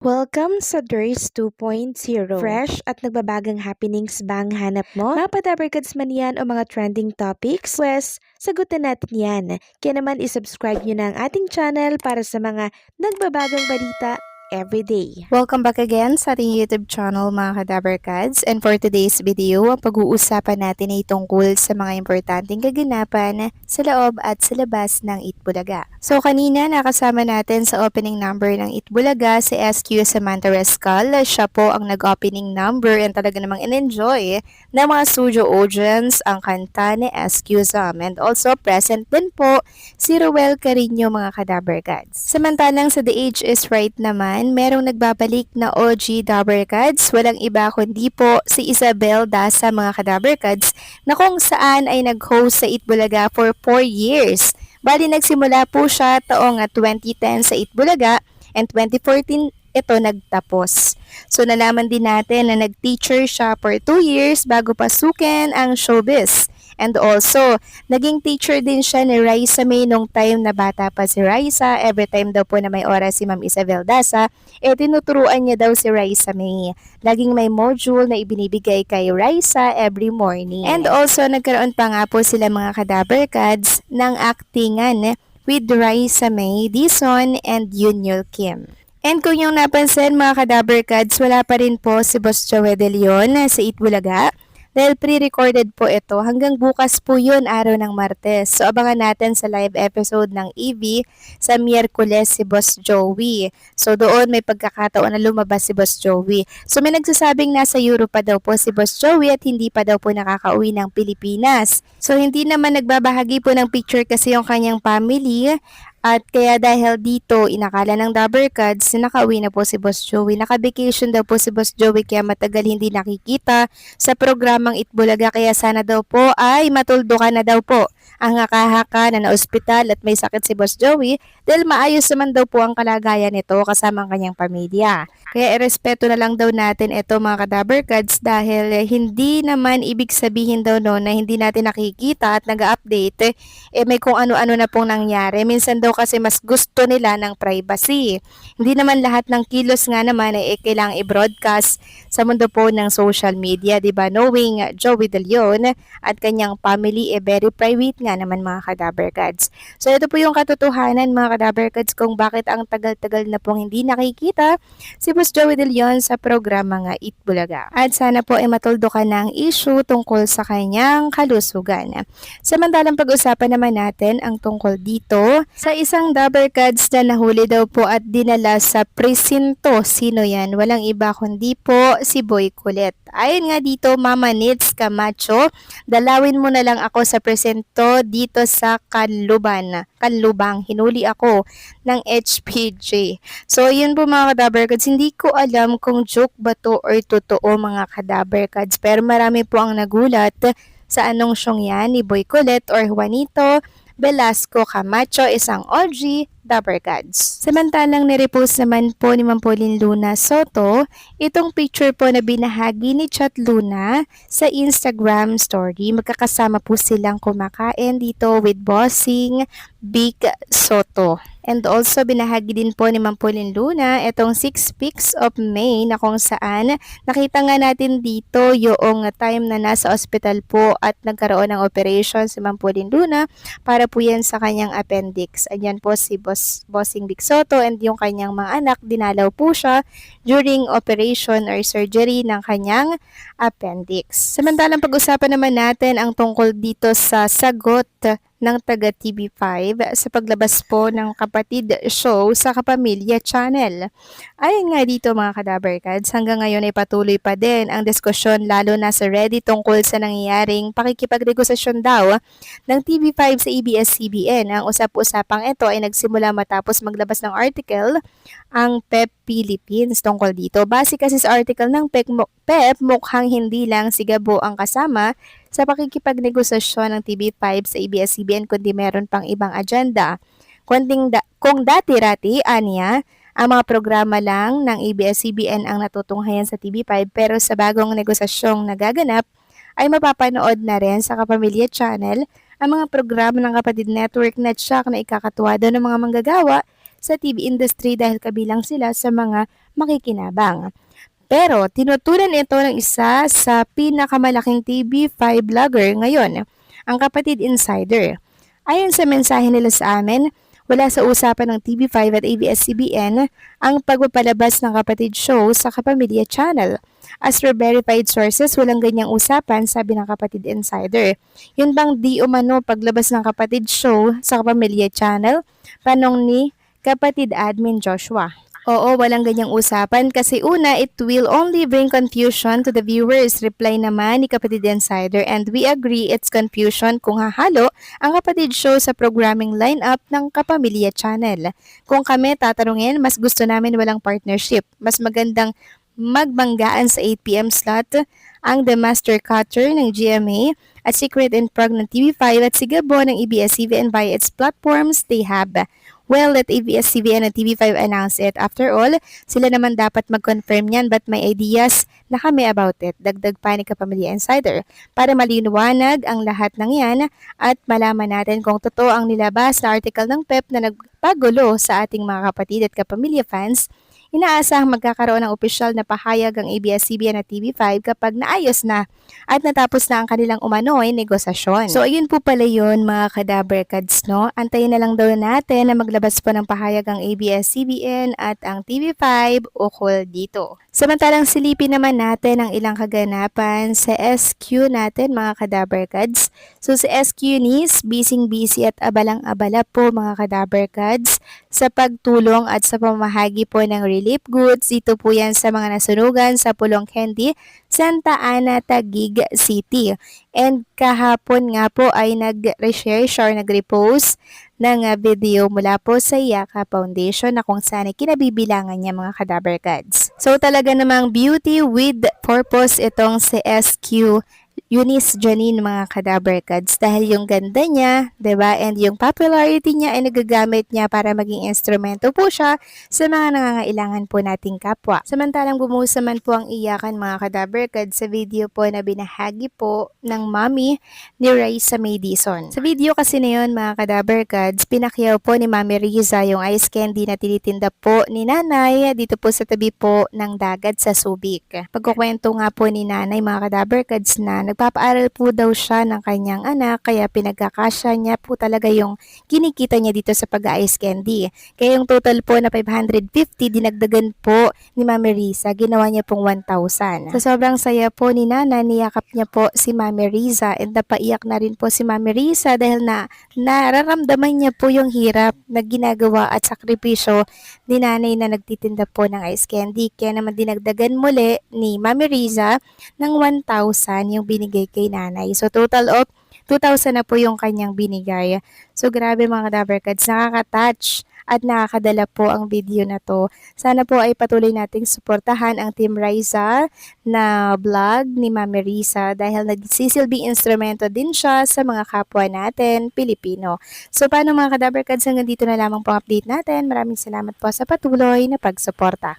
Welcome sa Durs 2.0. Fresh at nagbabagang happenings bang hanap mo? Mga padabarkads man yan o mga trending topics? Pwes, sagutin natin yan. Kaya naman isubscribe nyo na ang ating channel para sa mga nagbabagang balita everyday. Welcome back again sa ating YouTube channel mga Kadabarkads, and for today's video, ang pag-uusapan natin ay tungkol sa mga importanteng kaganapan sa loob at sa labas ng Itbulaga. So kanina nakasama natin sa opening number ng Itbulaga si SQ Samantha Rescal. Siya po ang nag-opening number and talaga namang in-enjoy ng mga studio audience ang kanta ni SQ Sam, and also present din po si Ruel Carino mga Kadabarkads. Samantalang sa The Age is Right naman, merong nagbabalik na OG Dabarkads, walang iba kundi po si Isabel Dasa mga Kadabarkads, na kung saan ay nag-host sa Itbulaga for 4 years. Bali nagsimula po siya taong 2010 sa Itbulaga and 2014 ito nagtapos. So nalaman din natin na nag-teacher siya for 2 years bago pasukin ang showbiz. And also, naging teacher din siya ni Raisa May nung time na bata pa si Raisa. Every time daw po na may oras si Ma'am Isabel Dasa, tinuturuan niya daw si Raisa May. Laging may module na ibinibigay kay Raisa every morning. And also, nagkaroon pa nga po sila mga Kadabarkads ng actingan with Raisa May, Dison, and Yunyul Kim. And kung yung napansin mga Kadabarkads, wala pa rin po si Boss Joey De Leon sa Itbulaga. Dahil pre-recorded po ito, hanggang bukas po yun, araw ng Martes. So abangan natin sa live episode ng EV sa Miyerkules si Boss Joey. So doon may pagkakataon na lumabas si Boss Joey. So may nagsasabing nasa Europe pa daw po si Boss Joey at hindi pa daw po nakakauwi ng Pilipinas. So hindi naman nagbabahagi po ng picture kasi yung kanyang family. At kaya dahil dito, inakala ng Dabarkads na nakauwi na po si Boss Joey. Naka-vacation daw po si Boss Joey kaya matagal hindi nakikita sa programang Itbulaga. Kaya sana daw po ay matuldo ka na daw po ang haka-haka na na-ospital at may sakit si Boss Joey dahil maayos naman daw po ang kalagayan nito kasama ang kanyang pamilya. Kaya irespeto na lang daw natin ito mga Kadabarkads dahil hindi naman ibig sabihin daw no na hindi natin nakikita at nag-update may kung ano-ano na pong nangyari. Minsan daw kasi mas gusto nila ng privacy. Hindi naman lahat ng kilos nga naman ay kailangang i-broadcast sa mundo po ng social media, di ba? Knowing Joey De Leon at kanyang family very private nga naman mga Kadabarkads. So ito po yung katotohanan mga Kadabarkads kung bakit ang tagal-tagal na pong hindi nakikita si Boss Joey De Leon sa programa nga Itbulaga. At sana po ay matuldo ka ng issue tungkol sa kanyang kalusugan. Samantalang pag-usapan naman natin ang tungkol dito sa isang Dabarkads na nahuli daw po at dinala sa presinto. Sino yan? Walang iba kundi po si Boy Kulit. Ayon nga dito, Mama Nits Camacho, dalawin mo na lang ako sa presinto dito sa Kanlubang. Hinuli ako ng HPJ. So, yun po mga Kadabarkads. Hindi ko alam kung joke ba to or totoo mga Kadabarkads. Pero marami po ang nagulat sa anongsyong yan ni Boy Kulit or Juanito Velasco Camacho, isang OG Dabarkads. Samantalang nirepost naman po ni Ma'am Pauline Luna Soto itong picture po na binahagi ni Chat Luna sa Instagram story. Magkakasama po silang kumakain dito with Bossing Big Soto. And also binahagi din po ni Ma'am Pauline Luna itong 6 pics of May na kung saan nakita nga natin dito yung time na nasa ospital po at nagkaroon ng operation si Ma'am Pauline Luna para po yan sa kanyang appendix. Ayan po si Bossing Big Soto and yung kanyang mga anak, dinalaw po siya during operation or surgery ng kanyang appendix. Samantalang pag-usapan naman natin ang tungkol dito sa sagot ng taga TV5 sa paglabas po ng kapatid show sa Kapamilya Channel. Ayon nga dito mga Kadabarkads, hanggang ngayon ay patuloy pa din ang diskusyon lalo na sa Reddit tungkol sa nangyayaring pakikipagregosasyon daw ng TV5 sa ABS-CBN. Ang usap-usapang ito ay nagsimula matapos maglabas ng article ang PEP Philippines tungkol dito. Base kasi sa article ng PEP, mukhang hindi lang si Gabo ang kasama sa pakikipagnegosasyon ng TV5 sa ABS-CBN kundi meron pang ibang agenda. Kung dati-rati, aniya, ang mga programa lang ng ABS-CBN ang natutunghayan sa TV5 pero sa bagong negosasyong nagaganap ay mapapanood na rin sa Kapamilya Channel ang mga programa ng kapatid network na tsak na ikakatuwa daw ng mga manggagawa sa TV industry dahil kabilang sila sa mga makikinabang. Pero tinutulan ito ng isa sa pinakamalaking TV5 vlogger ngayon, ang Kapatid Insider. Ayon sa mensahe nila sa amin, wala sa usapan ng TV5 at ABS-CBN ang pagpapalabas ng Kapatid Show sa Kapamilya Channel. As per verified sources, walang ganyang usapan, sabi ng Kapatid Insider. Yun bang di umano paglabas ng Kapatid Show sa Kapamilya Channel? Tanong ni Kapatid Admin Joshua. Oo, walang ganyang usapan kasi una, it will only bring confusion to the viewers. Reply naman ni Kapatid Insider, and we agree it's confusion kung hahalo ang Kapatid Show sa programming lineup ng Kapamilya Channel. Kung kami tatanungin, mas gusto namin walang partnership. Mas magandang magbanggaan sa 8 p.m. slot ang The Master Cutter ng GMA at Secret and Prog ng TV5 at Sigabo ng ABS-CBN via its platforms they have. Well, let ABS-CBN and TV5 announce it. After all, sila naman dapat mag-confirm yan, but may ideas na kami about it. Dagdag pa ni Kapamilya Insider para maliwanag ang lahat ng yan at malaman natin kung totoo ang nilabas na article ng PEP na nagpagulo sa ating mga kapatid at kapamilya fans. Inaasahang magkakaroon ng opisyal na pahayag ang ABS-CBN at TV5 kapag naayos na at natapos na ang kanilang umano'y negosasyon. So ayun po pala yun mga kadaberkads, no? Antayin na lang daw natin na maglabas po ng pahayag ang ABS-CBN at ang TV5 ukol dito. Samantalang silipin naman natin ang ilang kaganapan sa SQ natin mga kadaberkads. So sa SQ News, busy at abalang-abala po mga kadaberkads sa pagtulong at sa pamahagi po ng relief goods. Dito po yan sa mga nasunugan sa Pulong Candy, Santa Ana, Taguig City. And kahapon nga po ay nag-reshare or nag-repost ng video mula po sa Yaka Foundation na kung saan ay kinabibilangan niya mga kadaberkads. So talaga namang beauty with purpose itong si SQ Eunice Janine mga kadaberkads dahil yung ganda niya, 'di ba? And yung popularity niya ay nagagamit niya para maging instrumento po siya sa mga nangangailangan po nating kapwa. Samantalang bumuhos naman po ang iyakan mga kadaberkads sa video po na binahagi po ng mommy ni Raisa Madison. Sa video kasi na yun mga kadaberkads, pinakyaw po ni Mami Riza yung ice candy na tinitinda po ni nanay dito po sa tabi po ng dagat sa Subic. Pagkukwento nga po ni nanay mga kadaberkads na nagpapaaral po daw siya ng kanyang anak kaya pinagkakasya niya po talaga yung kinikita niya dito sa pag-ice candy. Kaya yung total po na 550 dinagdagan po ni Mami Riza, ginawa niya pong 1,000. Sa sobrang saya po ni Nana, niyakap niya po si Mami Riza and napaiyak na rin po si Mami Riza dahil nararamdaman niya po yung hirap na ginagawa at sakripisyo ni nanay na nagtitinda po ng ice candy. Kaya naman dinagdagan muli ni Mami Riza ng 1,000 yung binigay kay nanay. So total of 2,000 na po yung kanyang binigay. So grabe mga kadaberkads, nakaka-touch at nakakadala po ang video na to. Sana po ay patuloy nating suportahan ang Team Riza na vlog ni Mami Riza dahil nagsisilbing instrumento din siya sa mga kapwa natin, Pilipino. So paano mga kadaberkads, hanggang dito na lamang po update natin. Maraming salamat po sa patuloy na pagsuporta.